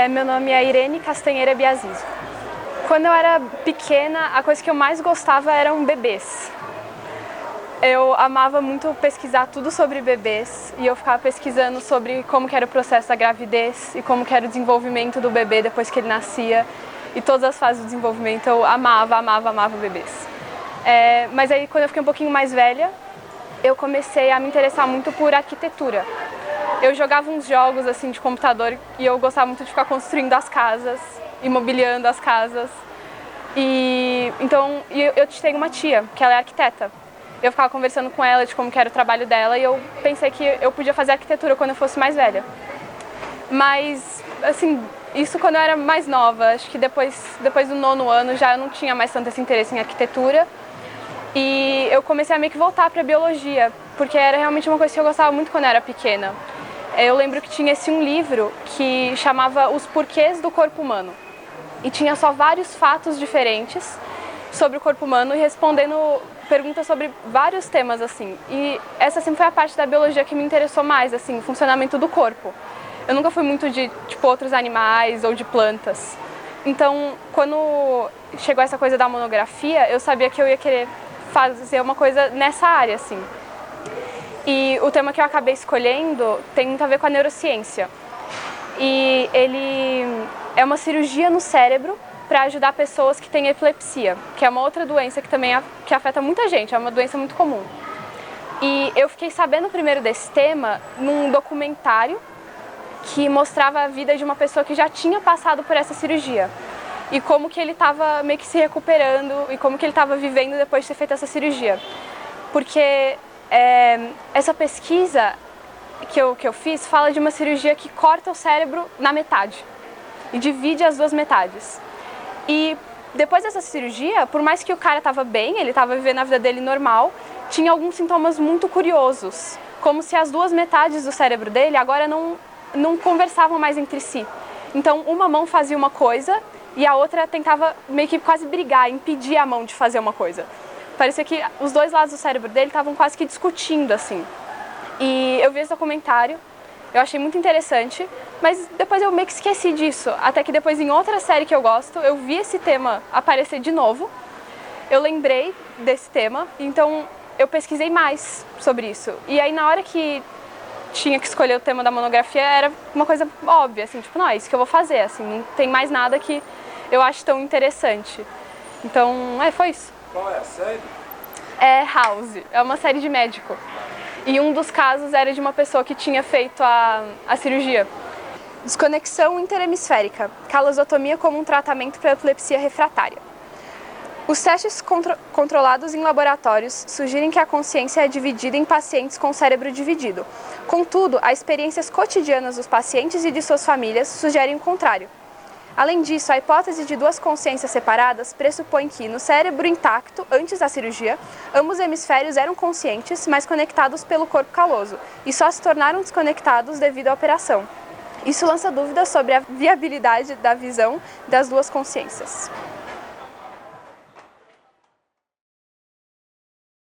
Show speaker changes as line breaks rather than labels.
Meu nome é Irene Castanheira Biasiso. Quando eu era pequena, a coisa que eu mais gostava eram bebês. Eu amava muito pesquisar tudo sobre bebês e eu ficava pesquisando sobre como que era o processo da gravidez e como que era o desenvolvimento do bebê depois que ele nascia e todas as fases do desenvolvimento. Eu amava bebês. Mas aí quando eu fiquei um pouquinho mais velha, eu comecei a me interessar muito por arquitetura. Eu jogava uns jogos assim de computador e eu gostava muito de ficar construindo as casas, imobiliando as casas. Então eu tenho uma tia, que ela é arquiteta. Eu ficava conversando com ela de como que era o trabalho dela e eu pensei que eu podia fazer arquitetura quando eu fosse mais velha. Mas, assim, isso quando eu era mais nova. Acho que depois do 9º ano já eu não tinha mais tanto esse interesse em arquitetura. E eu comecei a meio que voltar para a biologia, porque era realmente uma coisa que eu gostava muito quando eu era pequena. Eu lembro que tinha um livro que chamava Os Porquês do Corpo Humano. E tinha só vários fatos diferentes sobre o corpo humano e respondendo perguntas sobre vários temas, assim. E essa sempre foi a parte da biologia que me interessou mais, assim, o funcionamento do corpo. Eu nunca fui muito de, outros animais ou de plantas. Então, quando chegou essa coisa da monografia, eu sabia que eu ia querer fazer uma coisa nessa área, assim. E o tema que eu acabei escolhendo tem muito a ver com a neurociência. E ele é uma cirurgia no cérebro para ajudar pessoas que têm epilepsia, que é uma outra doença que também que afeta muita gente, é uma doença muito comum. E eu fiquei sabendo primeiro desse tema num documentário que mostrava a vida de uma pessoa que já tinha passado por essa cirurgia. E como que ele estava meio que se recuperando e como que ele estava vivendo depois de ter feito essa cirurgia. Porque essa pesquisa que eu fiz fala de uma cirurgia que corta o cérebro na metade e divide as duas metades. E depois dessa cirurgia, por mais que o cara estava bem, ele estava vivendo a vida dele normal, tinha alguns sintomas muito curiosos, como se as duas metades do cérebro dele agora não conversavam mais entre si. Então, uma mão fazia uma coisa e a outra tentava meio que quase brigar, impedir a mão de fazer uma coisa. Parecia que os dois lados do cérebro dele estavam quase que discutindo, assim. E eu vi esse documentário, eu achei muito interessante, mas depois eu meio que esqueci disso. Até que depois, em outra série que eu gosto, eu vi esse tema aparecer de novo. Eu lembrei desse tema, então eu pesquisei mais sobre isso. E aí, na hora que tinha que escolher o tema da monografia, era uma coisa óbvia, assim, tipo, não, é isso que eu vou fazer, assim, não tem mais nada que eu acho tão interessante. Então, foi isso.
Qual é a série?
É House, é uma série de médico. E um dos casos era de uma pessoa que tinha feito a cirurgia. Desconexão interhemisférica, calosotomia como um tratamento para epilepsia refratária. Os testes controlados em laboratórios sugerem que a consciência é dividida em pacientes com cérebro dividido. Contudo, as experiências cotidianas dos pacientes e de suas famílias sugerem o contrário. Além disso, a hipótese de duas consciências separadas pressupõe que, no cérebro intacto, antes da cirurgia, ambos hemisférios eram conscientes, mas conectados pelo corpo caloso, e só se tornaram desconectados devido à operação. Isso lança dúvidas sobre a viabilidade da visão das duas consciências.